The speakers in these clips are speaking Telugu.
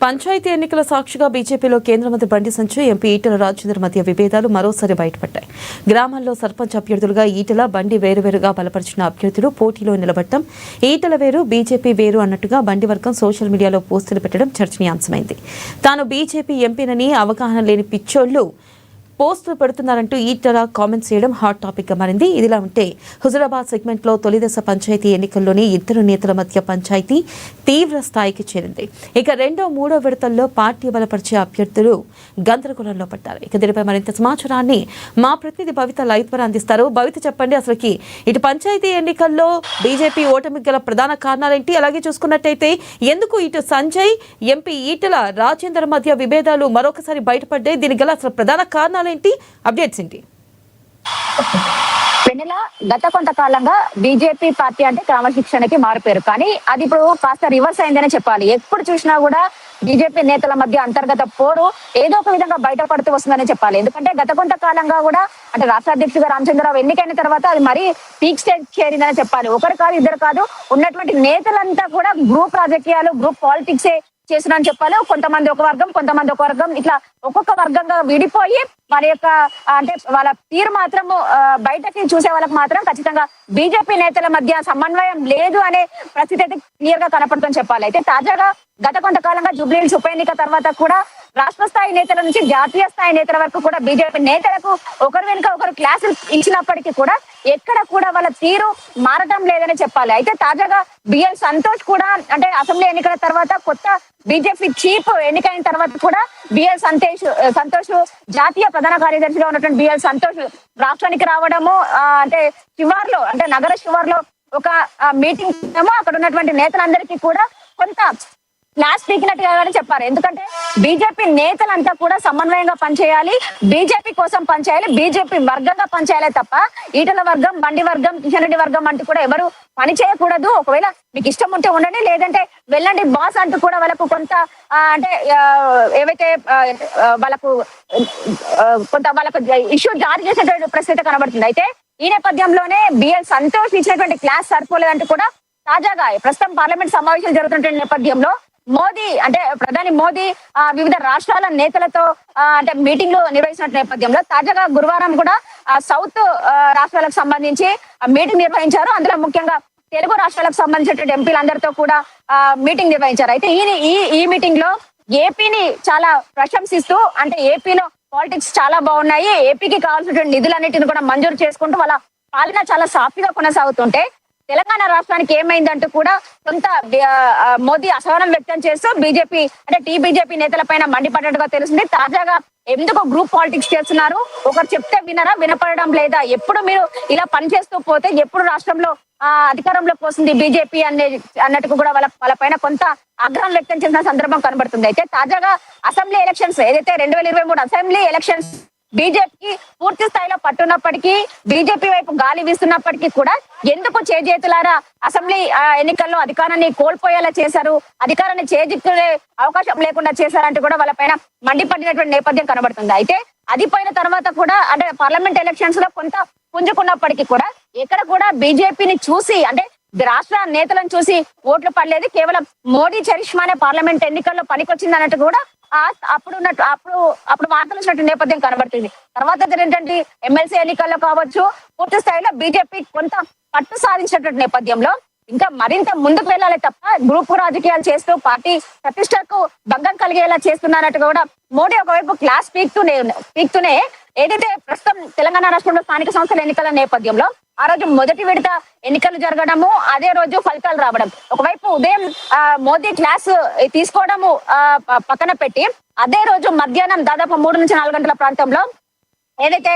పంచాయతీ ఎన్నికల సాక్షిగా బీజేపీలో కేంద్ర మంత్రి బండి సంజయ్, ఎంపీ ఈటెల రాజేందర్ మధ్య విభేదాలు మరోసారి బయటపడ్డాయి. గ్రామాల్లో సర్పంచ్ అభ్యర్థులుగా ఈటెల, బండి వేరువేరుగా బలపరిచిన అభ్యర్థులు పోటీలో నిలబడటం, ఈటెల వేరు బీజేపీ వేరు అన్నట్టుగా బండి వర్గం సోషల్ మీడియాలో పోస్టులు పెట్టడం చర్చనీయాంశమైంది. తాను బీజేపీ ఎంపీనని అవగాహన లేని పిచ్చోళ్లు పోస్టులు పెడుతున్నారంటూ ఈటెల కామెంట్స్ చేయడం హాట్ టాపిక్ గా మారింది. ఇదిలా ఉంటే హుజురాబాద్ సెగ్మెంట్ లో తొలిదశ పంచాయతీ ఎన్నికల్లోని ఇద్దరు నేతల మధ్య పంచాయతీ తీవ్ర స్థాయికి చేరింది. ఇక రెండో మూడో విడతల్లో పార్టీ బలపరిచే అభ్యర్థులు గందరగోళంలో పడ్డారు. ఇక దీనిపై మరింత సమాచారాన్ని మా ప్రతినిధి భవిత లైవ్ ద్వారా అందిస్తారు. భవిత, చెప్పండి, అసలుకి ఇటు పంచాయతీ ఎన్నికల్లో బీజేపీ ఓటమికి గల ప్రధాన కారణాలేంటి? అలాగే చూసుకున్నట్టయితే ఎందుకు ఇటు సంజయ్, ఎంపీ ఈటెల రాజేందర్ మధ్య విభేదాలు మరొకసారి బయటపడ్డాయి? దీనికి గల అసలు ప్రధాన కారణాలు ఏంటి? అప్డేట్స్ ఏంటి? వెన్నెల, గత కొంతకాలంగా బీజేపీ పార్టీ అంటే క్రమశిక్షణకి మారిపోయారు. కానీ అది ఇప్పుడు కాస్త రివర్స్ అయిందనే చెప్పాలి. ఎప్పుడు చూసినా కూడా బీజేపీ నేతల మధ్య అంతర్గత పోరు ఏదో ఒక విధంగా బయటపడుతూ వస్తుందని చెప్పాలి. ఎందుకంటే గత కొంతకాలంగా కూడా అంటే రాష్ట్ర అధ్యక్షుడిగా రామచంద్రరావు ఎన్నికైన తర్వాత అది మరీ పీక్ స్టేజ్ చేరిందని చెప్పాలి. ఒకరు కాదు, ఇద్దరు కాదు, ఉన్నటువంటి నేతలంతా కూడా గ్రూప్ రాజకీయాలు, గ్రూప్ పాలిటిక్సే చేస్తున్నారని చెప్పాలి. కొంతమంది ఒక వర్గం, కొంతమంది ఒక వర్గం, ఇట్లా ఒక్కొక్క వర్గంగా విడిపోయి వారి యొక్క అంటే వాళ్ళ తీరు మాత్రం బయటకి చూసే వాళ్ళకి మాత్రం ఖచ్చితంగా బీజేపీ నేతల మధ్య సమన్వయం లేదు అనే పరిస్థితి అయితే క్లియర్ గా కనపడుతుందని చెప్పాలి. అయితే తాజాగా గత కొంతకాలంగా జూబ్లీహిల్స్ ఉప ఎన్నిక తర్వాత కూడా రాష్ట్ర స్థాయి నేతల నుంచి జాతీయ స్థాయి నేతల వరకు కూడా బీజేపీ నేతలకు ఒకరు వెనుక ఒకరు క్లాసులు ఇచ్చినప్పటికీ కూడా ఎక్కడ కూడా వాళ్ళ తీరు మారటం లేదని చెప్పాలి. అయితే తాజాగా బిఎల్ సంతోష్ కూడా అంటే అసెంబ్లీ ఎన్నికల తర్వాత కొత్త బీజేపీ చీఫ్ ఎన్నికైన తర్వాత కూడా బిఎల్ సంతోష్ జాతీయ ప్రధాన కార్యదర్శిగా ఉన్నటువంటి బిఎల్ సంతోష్ రాష్ట్రానికి రావడము అంటే శివార్లో అంటే నగర శివార్లో ఒక మీటింగ్ ఏమో అక్కడ ఉన్నటువంటి నేతలందరికీ కూడా కొంత క్లాస్ పీకినట్టుగానే చెప్పారు. ఎందుకంటే బీజేపీ నేతలంతా కూడా సమన్వయంగా పనిచేయాలి, బీజేపీ కోసం పనిచేయాలి, బీజేపీ వర్గంగా పనిచేయాలి తప్ప ఈటల వర్గం, బండి వర్గం, కిషన్ రెడ్డి వర్గం అంటూ కూడా ఎవరు పని చేయకూడదు. ఒకవేళ మీకు ఇష్టం ఉంటే ఉండండి, లేదంటే వెళ్ళండి బాస్ అంటూ కూడా వాళ్ళకు కొంత అంటే ఏవైతే వాళ్ళకు కొంత వాళ్ళకు ఇష్యూ జారీ చేసేటువంటి పరిస్థితి కనబడుతుంది. అయితే ఈ నేపథ్యంలోనే బిఎల్ సంతోష్ ఇచ్చినటువంటి క్లాస్ సరిపోలేదంటూ కూడా తాజాగా ప్రస్తుతం పార్లమెంట్ సమావేశాలు జరుగుతున్న నేపథ్యంలో మోదీ అంటే ప్రధాని మోదీ వివిధ రాష్ట్రాల నేతలతో అంటే మీటింగ్లు నిర్వహించిన నేపథ్యంలో తాజాగా గురువారం కూడా సౌత్ రాష్ట్రాలకు సంబంధించి మీటింగ్ నిర్వహించారు. అందులో ముఖ్యంగా తెలుగు రాష్ట్రాలకు సంబంధించిన ఎంపీలందరితో కూడా మీటింగ్ నిర్వహించారు. అయితే ఈ మీటింగ్ లో ఏపీని చాలా ప్రశంసిస్తూ అంటే ఏపీలో పాలిటిక్స్ చాలా బాగున్నాయి, ఏపీకి కావాల్సినటువంటి నిధులన్నిటిని కూడా మంజూరు చేసుకుంటూ వాళ్ళ పాలన చాలా సాఫీగా కొనసాగుతుంటే తెలంగాణ రాష్ట్రానికి ఏమైందంటూ కూడా కొంత మోదీ అసహనం వ్యక్తం చేస్తూ బీజేపీ అంటే టీబీజేపీ నేతల పైన మండిపడ్డట్టుగా తెలిసింది. తాజాగా ఎందుకు గ్రూప్ పాలిటిక్స్ చేస్తున్నారు, ఒకరు చెప్తే వినరా, వినపడడం లేదా, ఎప్పుడు మీరు ఇలా పనిచేస్తూ పోతే ఎప్పుడు రాష్ట్రంలో అధికారంలోకి వస్తుంది బీజేపీ అన్నట్టు కూడా వాళ్ళ పైన కొంత ఆగ్రహం వ్యక్తం చేసిన సందర్భం కనబడుతుంది. అయితే తాజాగా అసెంబ్లీ ఎలక్షన్స్ ఏదైతే 2023 అసెంబ్లీ ఎలక్షన్స్ బీజేపీకి పూర్తి స్థాయిలో పట్టున్నప్పటికీ, బీజేపీ వైపు గాలి వీస్తున్నప్పటికీ కూడా ఎందుకు చేజేతులారా అసెంబ్లీ ఎన్నికల్లో అధికారాన్ని కోల్పోయేలా చేశారు, అధికారాన్ని చేజిక్కునే అవకాశం లేకుండా చేశారంటూ కూడా వాళ్ళ పైన మండిపడినటువంటి నేపథ్యం కనబడుతుంది. అయితే అది పోయిన తర్వాత కూడా అంటే పార్లమెంట్ ఎలక్షన్స్ లో కొంత పుంజుకున్నప్పటికీ కూడా ఎక్కడ కూడా బీజేపీని చూసి అంటే రాష్ట్ర నేతలను చూసి ఓట్లు పడలేదు, కేవలం మోడీ చరిష్మానే పార్లమెంట్ ఎన్నికల్లో పనికొచ్చింది అన్నట్టు కూడా అప్పుడు వార్తలు వచ్చినట్టు నేపథ్యం కనబడుతుంది. తర్వాత ఏంటంటే ఎమ్మెల్సీ ఎన్నికల్లో కావచ్చు పూర్తి స్థాయిలో బీజేపీ కొంత పట్టు సాధించినటువంటి నేపథ్యంలో ఇంకా మరింత ముందుకు వెళ్ళాలి తప్ప గ్రూప్ రాజకీయాలు చేస్తూ పార్టీ ప్రతిష్టకు భంగం కలిగేలా చేస్తున్నారట్టు కూడా మోడీ ఒకవైపు క్లాస్ పీక్తూనే ఏదైతే ప్రస్తుతం తెలంగాణ రాష్ట్రంలో స్థానిక సంస్థల ఎన్నికల నేపథ్యంలో ఆ రోజు మొదటి విడత ఎన్నికలు జరగడము, అదే రోజు ఫలితాలు రావడం, ఒకవైపు ఉదయం మోదీ క్లాస్ తీసుకోవడము పక్కన పెట్టి అదే రోజు మధ్యాహ్నం దాదాపు 3 నుంచి 4 గంటల ప్రాంతంలో ఏదైతే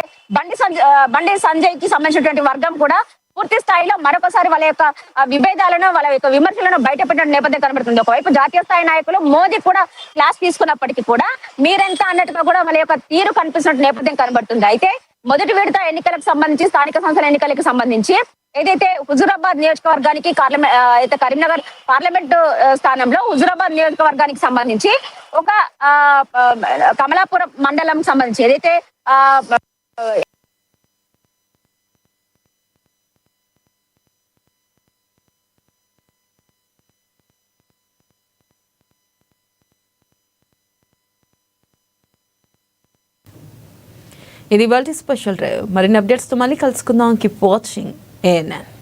బండి సంజయ్ కి సంబంధించినటువంటి వర్గం కూడా పూర్తి స్థాయిలో మరొకసారి వాళ్ళ యొక్క విభేదాలను, వాళ్ళ యొక్క విమర్శలను బయటపెట్టిన నేపథ్యం కనబడుతుంది. ఒకవైపు జాతీయ స్థాయి నాయకులు మోదీ కూడా క్లాస్ తీసుకున్నప్పటికీ కూడా మీరెంత అన్నట్టుగా కూడా వాళ్ళ యొక్క తీరు కనిపిస్తున్న నేపథ్యం కనబడుతుంది. అయితే మొదటి విడత ఎన్నికలకు సంబంధించి స్థానిక సంస్థల ఎన్నికలకు సంబంధించి ఏదైతే హుజూరాబాద్ నియోజకవర్గానికి అయితే కరీంనగర్ పార్లమెంట్ స్థానంలో హుజూరాబాద్ నియోజకవర్గానికి సంబంధించి ఒక కమలాపురం మండలం సంబంధించి ఏదైతే ఇది ఇవాల్టి స్పెషల్ డ్రైవ్. మరిన్ని అప్డేట్స్తో మళ్ళీ కలుసుకుందాం. Keep watching ANN.